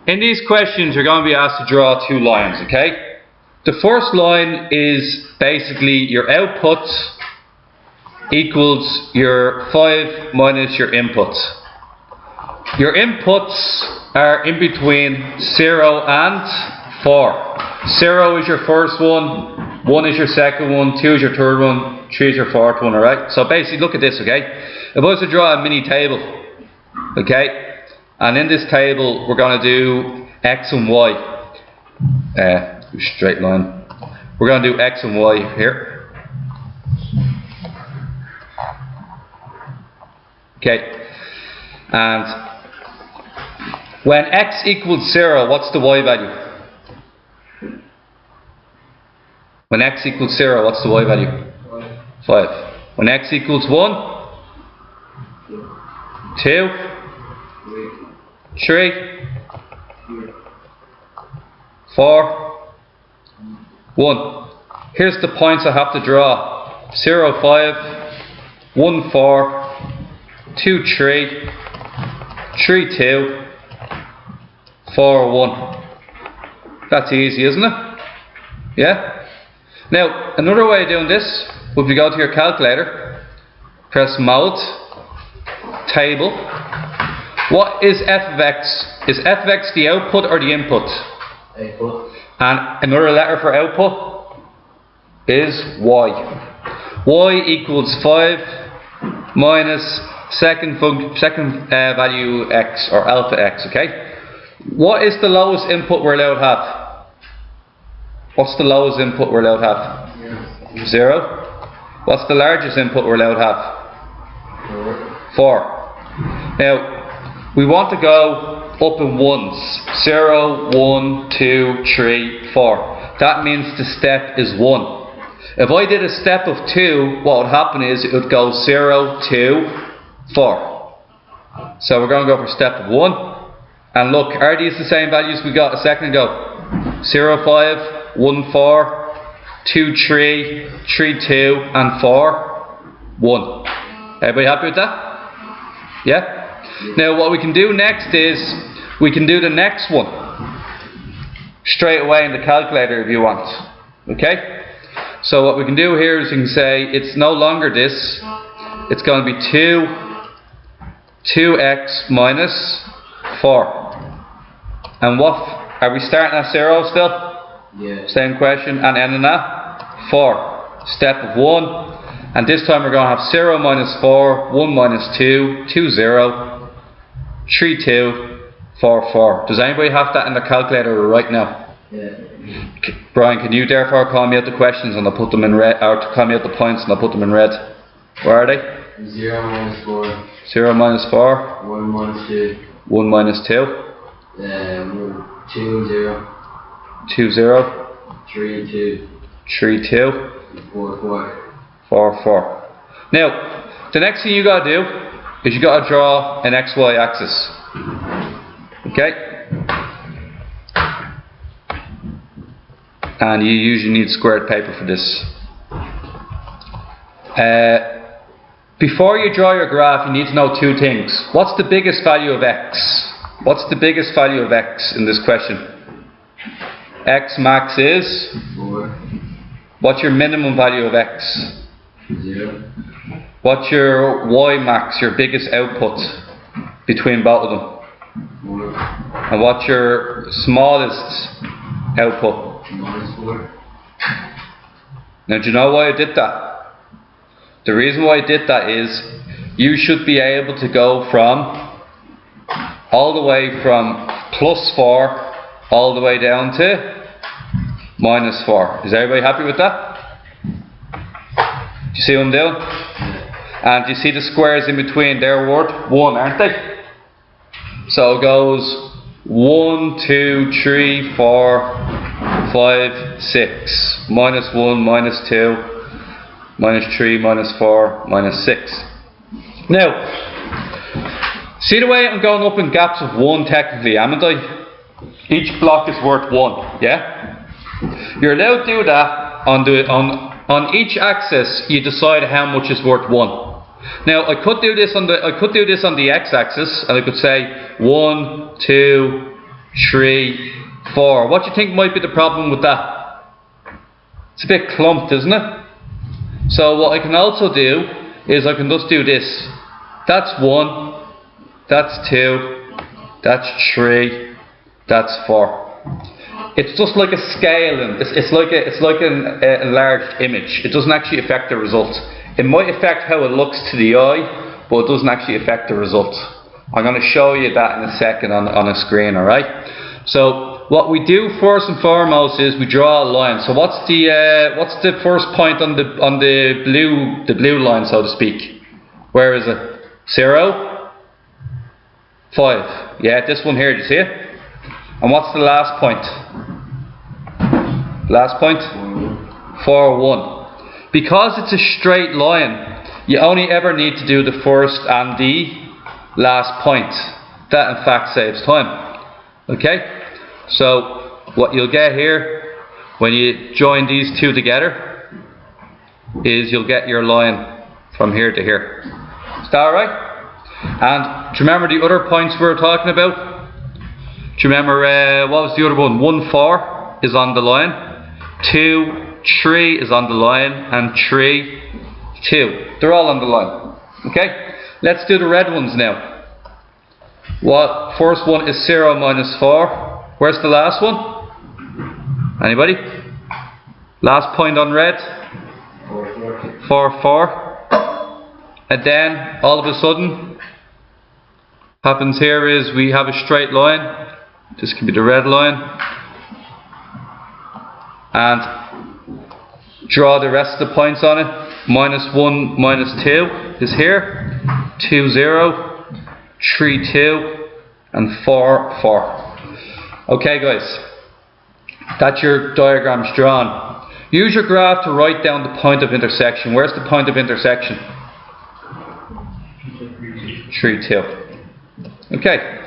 In these questions, you're going to be asked to draw two lines, okay? The first line is basically your output equals your 5 minus your inputs. Your inputs are in between 0 and 4. 0 is your first one, 1 is your second one, 2 is your third one, 3 is your fourth one, alright? So basically, look at this, okay? If I was to draw a mini table, okay? And in this table, we're going to do X and Y. Straight line. We're going to do X and Y here. Okay. And when X equals 0, what's the Y value? When X equals 0, what's the Y value? 5. When X equals 1, 2, 3, 4, 1. Here's the points I have to draw. 0, 5, 1, 4, 2, 3, 3, 2, 4, 1. That's easy, isn't it? Yeah? Now, another way of doing this would be go to your calculator, press mode, table. What is f of x? Is f of x the output or the input? Output. And another letter for output is y. Y equals 5 minus second value x, or alpha x, okay? What is the lowest input we're allowed to have? What's the lowest input we're allowed to have? 0. What's the largest input we're allowed to have? 4. Now, we want to go up in ones. 0, 1, 2, 3, 4. That means the step is 1. If I did a step of 2, what would happen is it would go 0, 2, 4. So we're going to go for step of 1. And look, are these the same values we got a second ago? 0, 5, 1, 4, 2, 3, 3, 2, and 4, 1. Everybody happy with that? Yeah? Now what we can do next is, we can do the next one straight away in the calculator if you want. Okay? So what we can do here is we can say it's no longer this, it's going to be 2x minus 4. And what, are we starting at 0 still? Yeah. Same question, and ending at 4. Step of 1, and this time we're going to have 0 minus 4, 1 minus 2, 2, 0, 3, 2, 4, 4. Does anybody have that in the calculator right now? Yeah. Brian, can you therefore call me out the questions and I'll put them in red, or call me out the points and I'll put them in red? Where are they? 0 minus 4. 0 minus 4. 1 minus 2. 1 minus 2. 2, 0. 2, 0. 3, 2. 3, 2. 4, 4. 4, 4. Now, the next thing you got to do is you got to draw an XY axis. Okay? And you usually need squared paper for this. Before you draw your graph, you need to know two things. What's the biggest value of x? What's the biggest value of x in this question? X max is? 4. What's your minimum value of x? 0. What's your y max, your biggest output between both of them? 4. And what's your smallest output? Minus 4. Now, do you know why I did that? The reason why I did that is you should be able to go from all the way from plus 4 all the way down to minus 4. Is everybody happy with that? Do you see what I'm doing? And do you see the squares in between? They're worth 1, aren't they? So it goes 1, 2, 3, 4, 5, 6. Minus 1, minus 2, minus 3, minus 4, minus 6. Now, see the way I'm going up in gaps of 1 technically, haven't I? Each block is worth 1, yeah? You're allowed to do that on each axis. You decide how much is worth 1. Now I could do this on the x-axis, and I could say 1, 2, 3, 4. What do you think might be the problem with that? It's a bit clumped, isn't it? So what I can also do is I can just do this. That's 1, that's 2, that's 3, that's 4. It's just like a scale, and it's like an enlarged image. It doesn't actually affect the result. It might affect how it looks to the eye, but it doesn't actually affect the result. I'm going to show you that in a second on a screen, alright? So what we do first and foremost is we draw a line. So what's the first point on the blue line, so to speak? Where is it? 0, 5. Yeah, this one here, do you see it? And what's the last point? Last point? 4, 1. Because it's a straight line, you only ever need to do the first and the last point. That in fact saves time. Okay? So what you'll get here when you join these two together is you'll get your line from here to here. Is that alright? And do you remember the other points we were talking about? Do you remember what was the other one? 1, 4 is on the line, 2, 3 is on the line, and 3, 2. They're all on the line. Okay? Let's do the red ones now. What first one is 0 minus 4. Where's the last one? Anybody? Last point on red? 4, 4. And then all of a sudden, happens here is we have a straight line. This can be the red line. And draw the rest of the points on it. Minus 1, minus 2 is here. 2, 0. 3, 2. And 4, 4. Okay guys. That's your diagrams drawn. Use your graph to write down the point of intersection. Where's the point of intersection? 3, 2. Okay.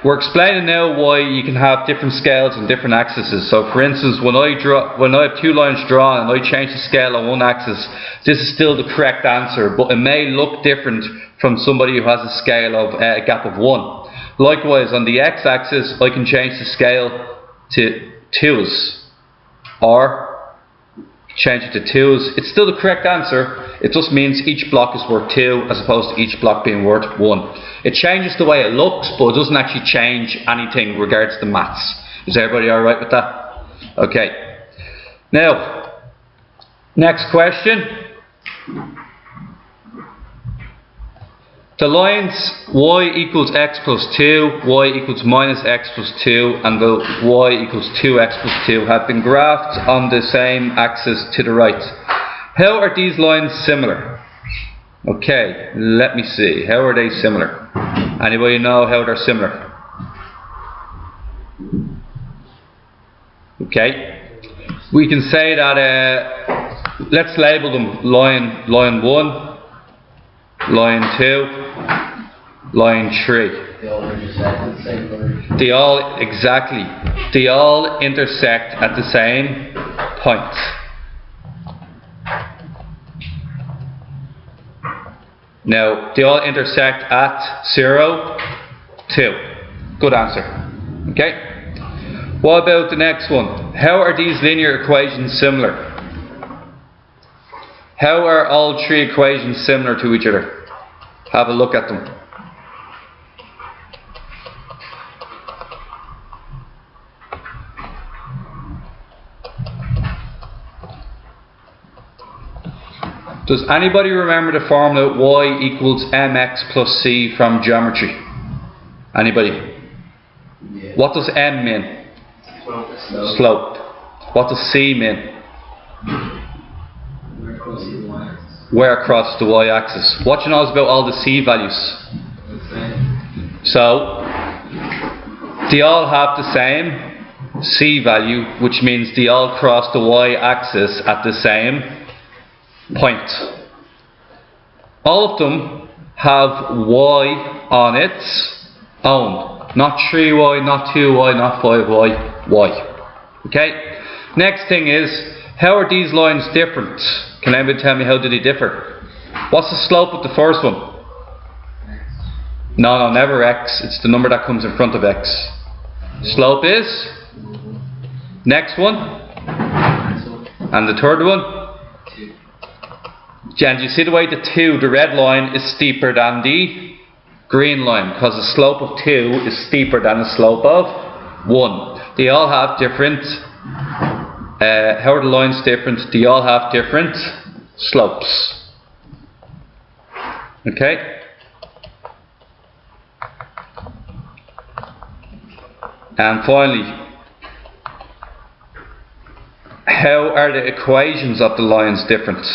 We're explaining now why you can have different scales and different axes. So for instance, when I have two lines drawn and I change the scale on one axis, this is still the correct answer, but it may look different from somebody who has a scale of a gap of 1. Likewise, on the x-axis, I can change the scale to 2's, or change it to 2's. It's still the correct answer. It just means each block is worth 2 as opposed to each block being worth 1. It changes the way it looks, but it doesn't actually change anything regards to maths. Is everybody alright with that? Okay. Now, next question. The lines y equals x plus 2, y equals minus x plus 2, and the y equals 2x plus 2 have been graphed on the same axis to the right. How are these lines similar? Okay, let me see. How are they similar? Anybody know how they're similar? Okay. We can say that, let's label them line 1, line 2, line 3. They all intersect at the same point. They all intersect at the same point. Now, they all intersect at 0, 2. Good answer. Okay? What about the next one? How are these linear equations similar? How are all three equations similar to each other? Have a look at them. Does anybody remember the formula y equals mx plus c from geometry? Anybody? Yeah. What does m mean? Slope. Slope. What does c mean? We're across the y-axis. Where across the y-axis. What do you know about all the c values? The same. So, they all have the same c value, which means they all cross the y-axis at the same point. All of them have y on its own. Not 3y, not 2y, not 5y, y. Okay? Next thing is, how are these lines different? Can anybody tell me how do they differ? What's the slope of the first one? No, never x. It's the number that comes in front of x. Slope is? Next one. And the third one? 2. And you see the way the red line is steeper than the green line, because the slope of 2 is steeper than the slope of 1. They all have different, how are the lines different? They all have different slopes. Okay? And finally, how are the equations of the lines different?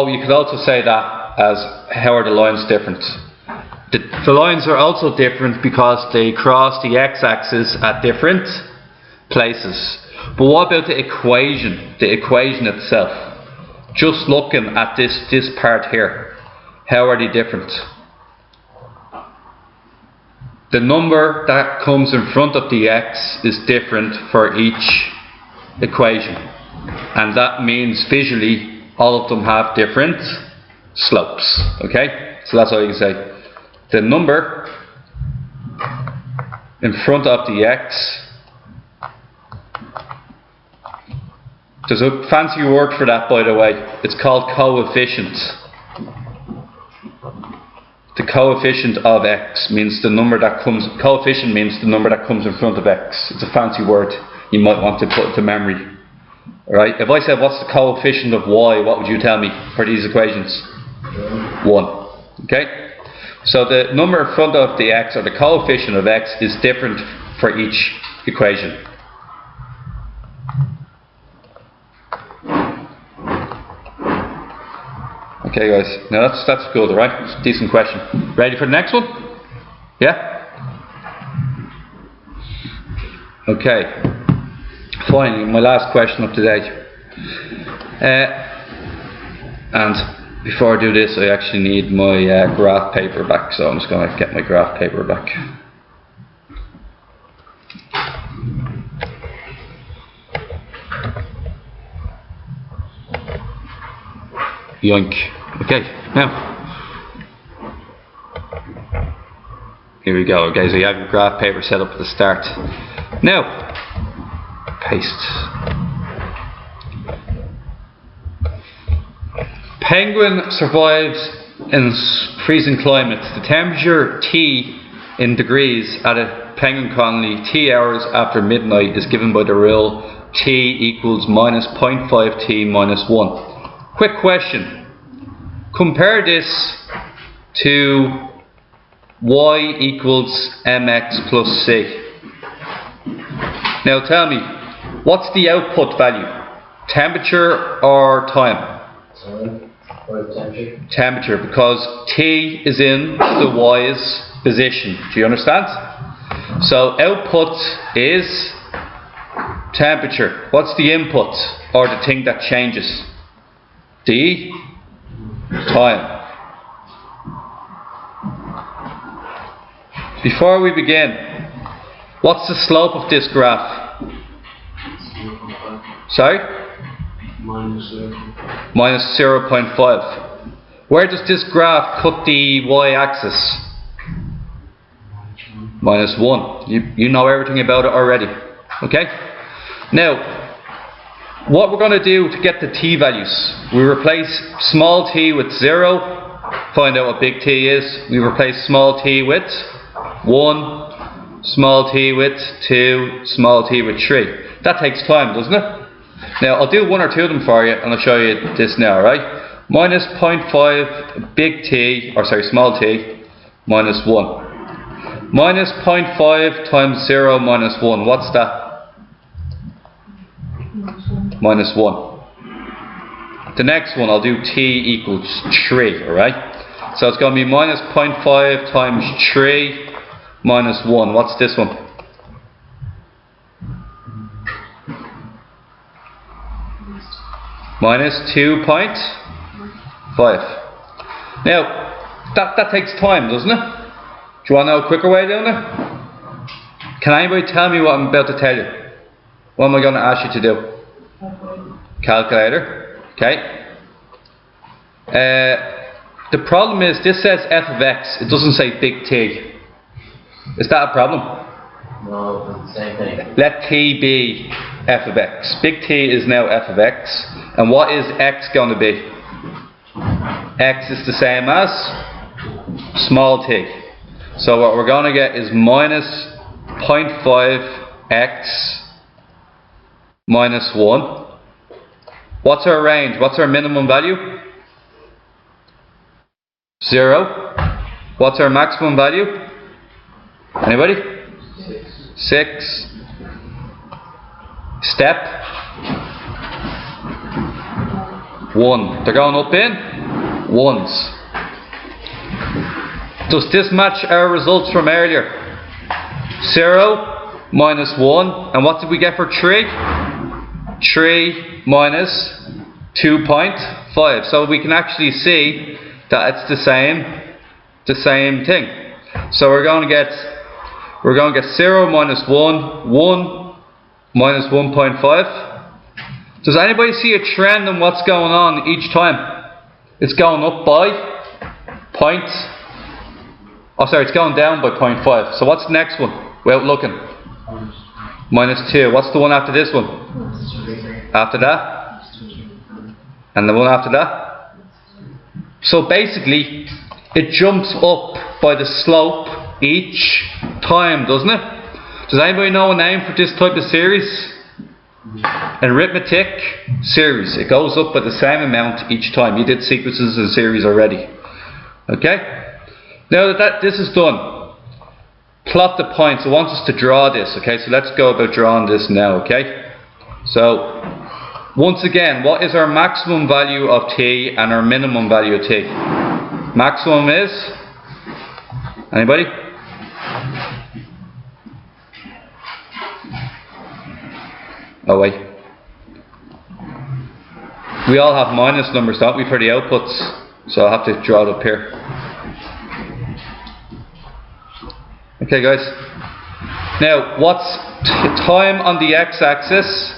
You could also say that as how are the lines different? The lines are also different because they cross the x-axis at different places. But what about the equation? The equation itself. Just looking at this part here. How are they different? The number that comes in front of the x is different for each equation. And that means visually all of them have different slopes. Okay? So that's all you can say. The number in front of the x, there's a fancy word for that, by the way. It's called coefficient. The coefficient of x means the number that comes. Coefficient means the number that comes in front of x. It's a fancy word you might want to put to memory. Alright? If I said what's the coefficient of y, what would you tell me for these equations? 1. Okay? So the number in front of the x, or the coefficient of x, is different for each equation. Okay guys, now that's good, alright? It's a decent question. Ready for the next one? Yeah? Okay. Finally, my last question of today. And before I do this, I actually need my graph paper back, so I'm just going to get my graph paper back. Yoink. Okay, now here we go. Okay, so you have your graph paper set up at the start. Now, paste. Penguin survives in freezing climates. The temperature T in degrees at a penguin colony T hours after midnight is given by the rule T equals minus 0.5 T minus 1. Quick question. Compare this to y equals mx plus c. Now tell me, what's the output value? Temperature or time? Temperature, because T is in the y's position. Do you understand? So output is temperature. What's the input, or the thing that changes? The time. Before we begin, what's the slope of this graph? Sorry? Minus 0.5. Where does this graph cut the y-axis? Minus 1. You know everything about it already. Okay? Now, what we're going to do to get the t values, we replace small t with 0, find out what big T is. We replace small t with 1, small t with 2, small t with 3. That takes time, doesn't it? Now, I'll do one or two of them for you, and I'll show you this now, right? Minus 0.5 big T, or sorry, small t, minus 1. Minus 0.5 times 0 minus 1, what's that? Minus 1. The next one, I'll do t equals 3, alright? So it's going to be minus 0.5 times 3 minus 1. What's this one? Minus 2.5. Now, that takes time, doesn't it? Do you want to know a quicker way of doing it? Can anybody tell me what I'm about to tell you? What am I going to ask you to do? Calculator. Okay. The problem is this says f of x, it doesn't say big T. Is that a problem? No, it's the same thing. Let T be f of x. Big T is now f of x. And what is x going to be? X is the same as small t. So what we're going to get is minus 0.5x minus 1. What's our range? What's our minimum value? 0. What's our maximum value? Anybody? 6. Step 1. They're going up in ones. Does this match our results from earlier? 0 minus 1. And what did we get for 3? 3 minus 2.5. So we can actually see that it's the same thing. So we're going to get 0 minus 1, 1 minus 1.5. Does anybody see a trend in what's going on each time? It's going up by it's going down by 0.5. So what's the next one? Without looking. Minus 2. What's the one after this one? After that? And the one after that? So basically, it jumps up by the slope each time, doesn't it? Does anybody know a name for this type of series? An arithmetic series. It goes up by the same amount each time. You did sequences and series already. Okay? Now that this is done, plot the points. I want us to draw this. Okay, so let's go about drawing this now. Okay? So, once again, what is our maximum value of t and our minimum value of t? Maximum is? Anybody? Oh wait. We all have minus numbers, don't we, for the outputs? So I'll have to draw it up here. Okay guys. Now, what's time on the x-axis?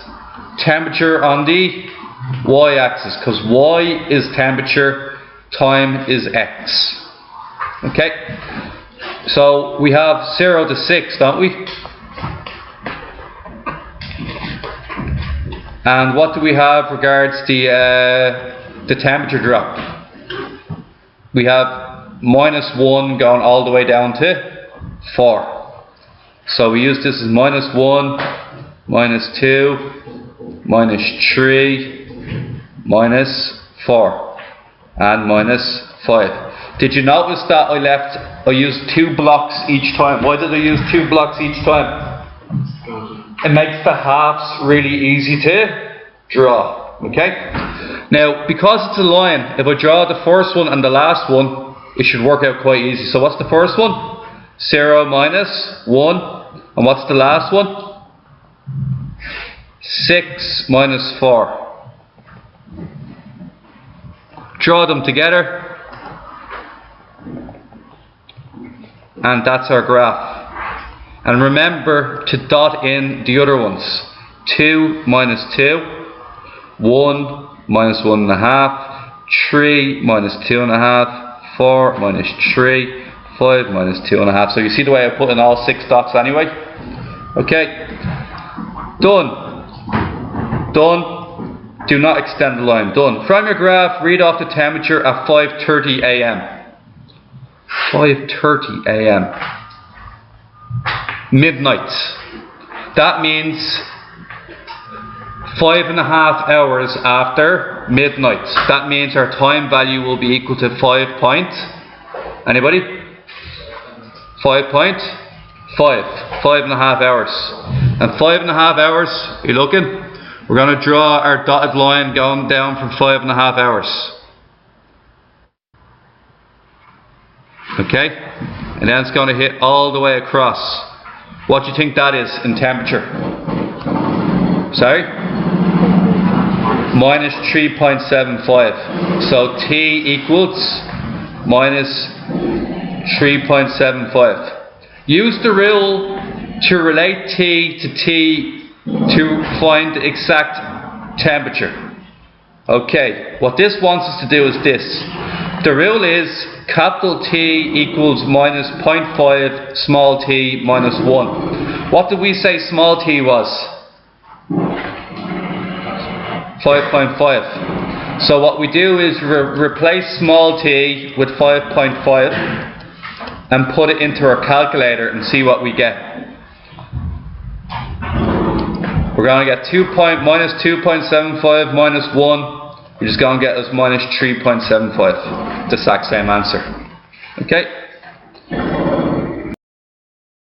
Temperature on the y-axis. Because y is temperature, time is x. Okay? So we have 0 to 6, don't we? And what do we have regards the temperature drop? We have minus 1 going all the way down to 4. So we use this as minus 1, minus 2, minus 3, minus 4, and minus 5. Did you notice that I used 2 blocks each time? Why did I use 2 blocks each time? It makes the halves really easy to draw. Okay? Now, because it's a line, if I draw the first one and the last one, it should work out quite easy. So what's the first one? 0 minus 1. And what's the last one? 6 minus 4. Draw them together. And that's our graph. And remember to dot in the other ones. 2 minus 2. 1 minus 1.5. 3 minus 2.5. 4 minus 3. 5 minus 2.5. So you see the way I put in all 6 dots anyway? Okay. Done. Done. Do not extend the line. Done. From your graph, read off the temperature at 5:30 a.m. 5:30 a.m. Midnight. That means 5.5 hours after midnight. That means our time value will be equal to 5 point. Anybody? 5.5. 5.5 hours. And 5.5 hours, are you looking? We're going to draw our dotted line going down from 5.5 hours. Okay? And then it's going to hit all the way across. What do you think that is in temperature? Sorry? Minus 3.75. So T equals minus 3.75. Use the rule to relate T to T to find the exact temperature. Okay, what this wants us to do is this. The rule is capital T equals minus 0.5 small t minus 1. What did we say small t was? 5.5. So what we do is replace small t with 5.5 and put it into our calculator and see what we get. We're going to get minus 2.75 minus 1. You're just going to get us minus 3.75. The exact same answer. Okay?